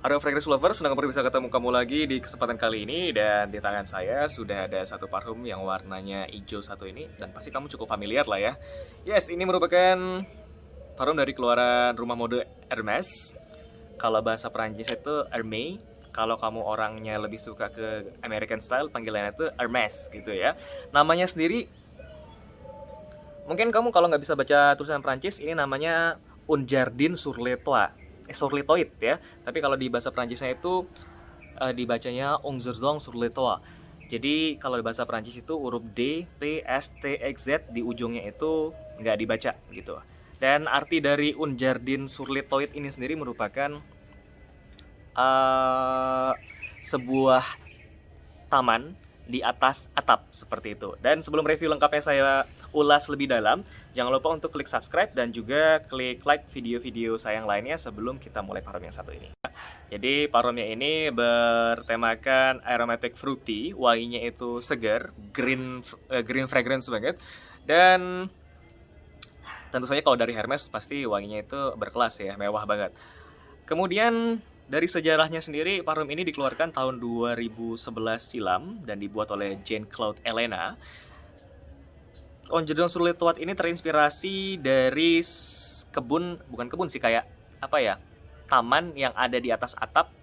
Halo Fragrance Lover, senang bisa ketemu kamu lagi di kesempatan kali ini. Dan di tangan saya sudah ada satu parfum yang warnanya hijau satu ini. Dan pasti kamu cukup familiar lah ya. Yes, ini merupakan parfum dari keluaran rumah mode Hermes. Kalau bahasa Perancis itu Hermès. Kalau kamu orangnya lebih suka ke American style, panggilannya itu Hermes gitu ya. Namanya sendiri, mungkin kamu kalau nggak bisa baca tulisan Perancis, ini namanya Un Jardin sur le Toit. Sur le Toit ya. Tapi kalau di bahasa Perancisnya itu dibacanya Un Jardin sur le Toit. Jadi kalau di bahasa Perancis itu huruf D, P, S, T, X, Z di ujungnya itu nggak dibaca gitu. Dan arti dari Un Jardin sur le Toit ini sendiri merupakan sebuah taman di atas atap seperti itu. Dan sebelum review lengkapnya saya ulas lebih dalam, jangan lupa untuk klik subscribe dan juga klik like video-video saya yang lainnya sebelum kita mulai parfum yang satu ini. Jadi parfumnya ini bertemakan aromatic fruity, wanginya itu segar, green fragrance banget. Dan tentu saja kalau dari Hermes pasti wanginya itu berkelas ya, mewah banget. Kemudian dari sejarahnya sendiri, parfum ini dikeluarkan tahun 2011 silam dan dibuat oleh Jean-Claude Ellena. On Jardin sur le Toit ini terinspirasi dari bukan kebun sih, kayak apa ya, taman yang ada di atas atap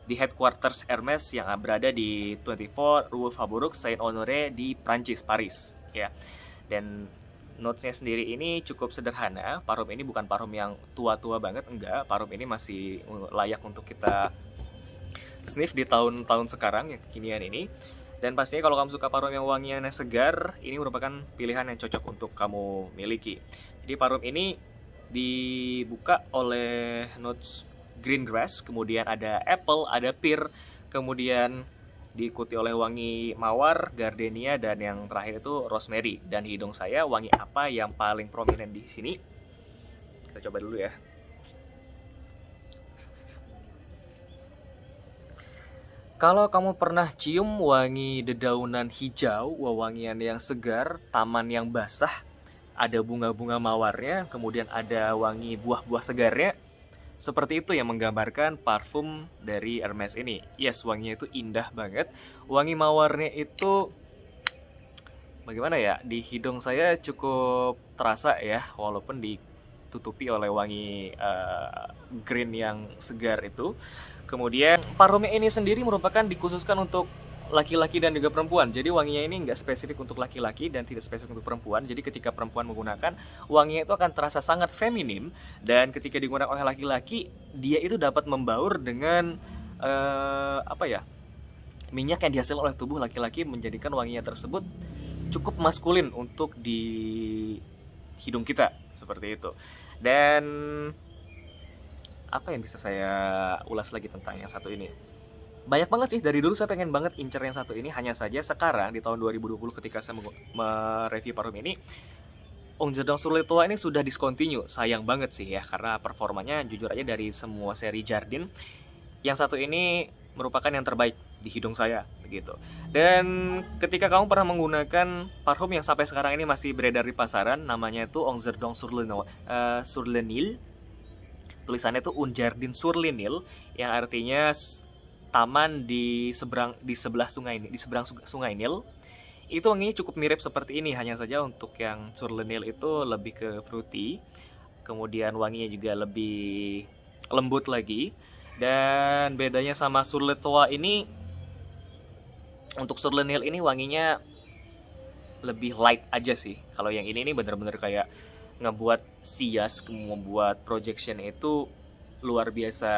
di headquarters Hermes yang berada di 24 Rue Faubourg Saint-Honoré di Prancis, Paris ya. Dan notesnya sendiri ini cukup sederhana. Parfum ini bukan parfum yang tua-tua banget, enggak. Parfum ini masih layak untuk kita sniff di tahun-tahun sekarang yang kekinian ini. Dan pastinya kalau kamu suka parfum yang wangiannya segar, ini merupakan pilihan yang cocok untuk kamu miliki. Jadi parfum ini dibuka oleh notes green grass, kemudian ada apple, ada pear, kemudian diikuti oleh wangi mawar, gardenia, dan yang terakhir itu rosemary. Dan di hidung saya wangi apa yang paling prominent di sini? Kita coba dulu ya. Kalau kamu pernah cium wangi dedaunan hijau, wewangian yang segar, taman yang basah, ada bunga-bunga mawarnya, kemudian ada wangi buah-buah segarnya, seperti itu yang menggambarkan parfum dari Hermes ini. Yes, wanginya itu indah banget. Wangi mawarnya itu bagaimana ya, di hidung saya cukup terasa ya, walaupun ditutupi oleh wangi green yang segar itu. Kemudian parfumnya ini sendiri merupakan dikhususkan untuk laki-laki dan juga perempuan. Jadi wanginya ini nggak spesifik untuk laki-laki dan tidak spesifik untuk perempuan. Jadi ketika perempuan menggunakan, wanginya itu akan terasa sangat feminim. Dan ketika digunakan oleh laki-laki, dia itu dapat membaur dengan minyak yang dihasilkan oleh tubuh laki-laki, menjadikan wanginya tersebut cukup maskulin untuk di hidung kita, seperti itu. Dan apa yang bisa saya ulas lagi tentang yang satu ini? Banyak banget sih, dari dulu saya pengen banget incer yang satu ini. Hanya saja sekarang di tahun 2020 ketika saya mereview parfum ini, On Jardin sur le Toit ini sudah discontinue. Sayang banget sih ya, karena performanya jujur aja dari semua seri Jardin, yang satu ini merupakan yang terbaik di hidung saya begitu. Dan ketika kamu pernah menggunakan parfum yang sampai sekarang ini masih beredar di pasaran, namanya itu On Jardin sur le Nil. Tulisannya itu Un Jardin sur le Nil, yang artinya taman di sebelah sungai ini, di seberang sungai Nil. Itu wanginya cukup mirip seperti ini, hanya saja untuk yang sur le Nil itu lebih ke fruity, kemudian wanginya juga lebih lembut lagi. Dan bedanya sama sur le Toit ini, untuk sur le Nil ini wanginya lebih light aja sih. Kalau yang ini bener-bener kayak ngebuat sias, membuat projection itu luar biasa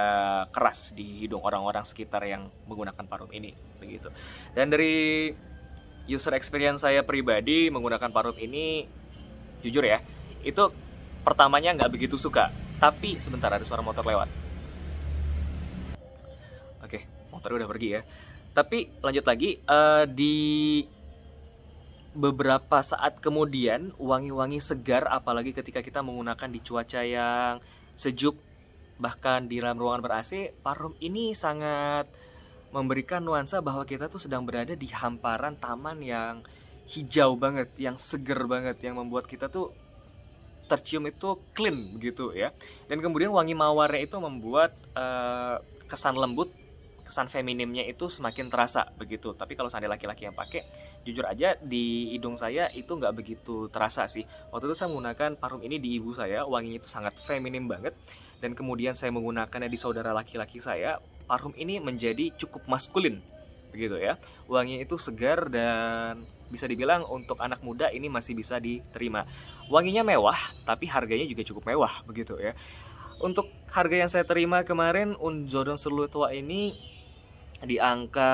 keras di hidung orang-orang sekitar yang menggunakan parfum ini begitu. Dan dari user experience saya pribadi menggunakan parfum ini, jujur ya, itu pertamanya nggak begitu suka. Tapi sebentar, ada suara motor lewat. Oke, motor udah pergi ya. Tapi lanjut lagi, di beberapa saat kemudian wangi-wangi segar, apalagi ketika kita menggunakan di cuaca yang sejuk, bahkan di dalam ruangan ber-AC, parfum ini sangat memberikan nuansa bahwa kita tuh sedang berada di hamparan taman yang hijau banget, yang seger banget, yang membuat kita tuh tercium itu clean gitu ya. Dan kemudian wangi mawarnya itu membuat kesan lembut, kesan feminimnya itu semakin terasa begitu. Tapi kalau seandainya laki-laki yang pakai, jujur aja di hidung saya itu nggak begitu terasa sih. Waktu itu saya menggunakan parfum ini di ibu saya, wanginya itu sangat feminim banget. Dan kemudian saya menggunakannya di saudara laki-laki saya, parfum ini menjadi cukup maskulin begitu ya. Wanginya itu segar dan bisa dibilang untuk anak muda ini masih bisa diterima. Wanginya mewah, tapi harganya juga cukup mewah begitu ya. Untuk harga yang saya terima kemarin, Un Jordans Sur Le Toit ini di angka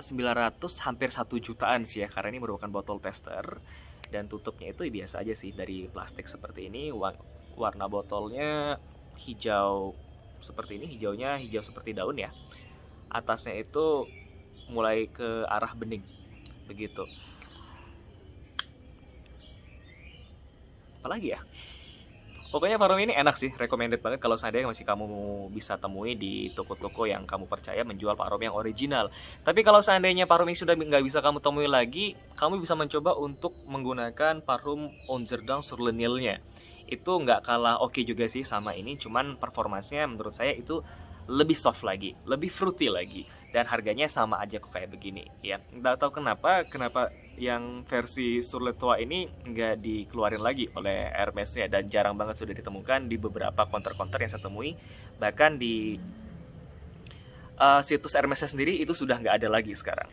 900, hampir 1 jutaan sih ya, karena ini merupakan botol tester dan tutupnya itu biasa aja sih, dari plastik seperti ini. Warna botolnya hijau seperti ini, hijaunya hijau seperti daun ya, atasnya itu mulai ke arah bening begitu. Apalagi ya, pokoknya parfum ini enak sih, recommended banget kalau seandainya masih kamu bisa temui di toko-toko yang kamu percaya menjual parfum yang original. Tapi kalau seandainya parfum ini sudah nggak bisa kamu temui lagi, kamu bisa mencoba untuk menggunakan parfum On Jordans Sur Le Nil-nya. Itu nggak kalah oke juga sih sama ini, cuman performansnya menurut saya itu lebih soft lagi, lebih fruity lagi, dan harganya sama aja kok kayak begini ya. Nggak tahu kenapa yang versi Sur Le Toit ini nggak dikeluarin lagi oleh Hermes-nya, dan jarang banget sudah ditemukan di beberapa counter-counter yang saya temui. Bahkan di situs Hermes-nya sendiri itu sudah nggak ada lagi sekarang.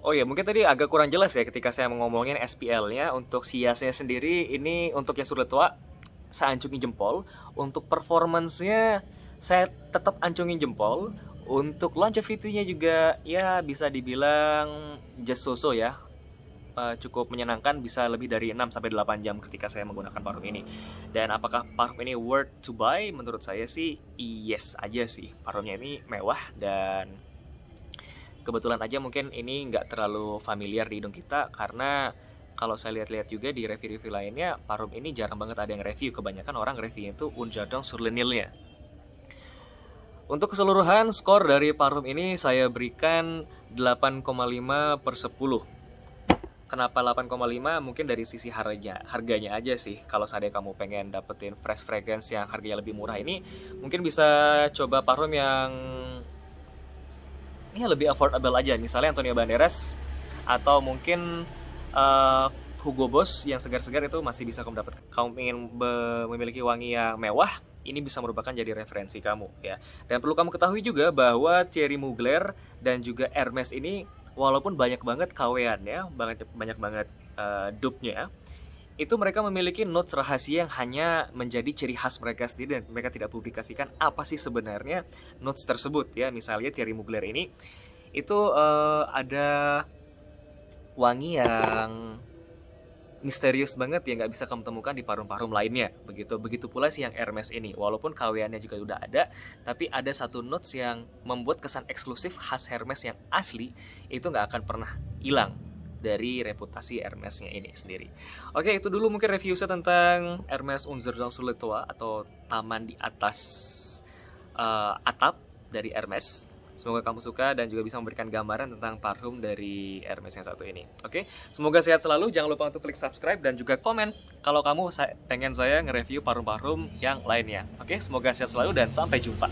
Oh ya, mungkin tadi agak kurang jelas ya ketika saya ngomongin SPL-nya. Untuk siasnya sendiri, ini untuk yang Sur Le Toit saya ancungin jempol. Untuk performance-nya saya tetap ancungin jempol. Untuk longevity-nya juga ya bisa dibilang just so-so ya. Cukup menyenangkan, bisa lebih dari 6-8 jam ketika saya menggunakan parfum ini. Dan apakah parfum ini worth to buy? Menurut saya sih yes aja sih. Parfumnya ini mewah, dan kebetulan aja mungkin ini nggak terlalu familiar di hidung kita, karena kalau saya lihat-lihat juga di review-review lainnya, parfum ini jarang banget ada yang review. Kebanyakan orang reviewnya itu Un Jordans Sur Le Nil-nya. Untuk keseluruhan skor dari parfum ini saya berikan 8,5/10. Kenapa 8,5? Mungkin dari sisi harganya aja sih. Kalau seandainya kamu pengen dapetin fresh fragrance yang harganya lebih murah ini, mungkin bisa coba parfum yang ya lebih affordable aja. Misalnya Antonio Banderas, atau mungkin Hugo Boss yang segar-segar, itu masih bisa kamu dapat. Kamu ingin memiliki wangi yang mewah, ini bisa merupakan jadi referensi kamu ya. Dan perlu kamu ketahui juga bahwa Thierry Mugler dan juga Hermes ini, walaupun banyak banget KW-annya, banyak banget dupe-nya, itu mereka memiliki notes rahasia yang hanya menjadi ciri khas mereka sendiri, dan mereka tidak publikasikan apa sih sebenarnya notes tersebut ya. Misalnya Thierry Mugler ini itu ada wangi yang misterius banget ya, nggak bisa kamu temukan di parfum-parfum lainnya begitu pula sih yang Hermes ini, walaupun KW-annya juga udah ada, tapi ada satu notes yang membuat kesan eksklusif khas Hermes yang asli itu nggak akan pernah hilang dari reputasi Hermes-nya ini sendiri. Oke, itu dulu mungkin review saya tentang Hermes Un Jordans Sur Le Toit, atau taman di atas atap dari Hermes. Semoga kamu suka dan juga bisa memberikan gambaran tentang parfum dari Hermes yang satu ini. Oke, semoga sehat selalu. Jangan lupa untuk klik subscribe dan juga komen kalau kamu pengen saya nge-review parfum-parfum yang lainnya. Oke, semoga sehat selalu dan sampai jumpa.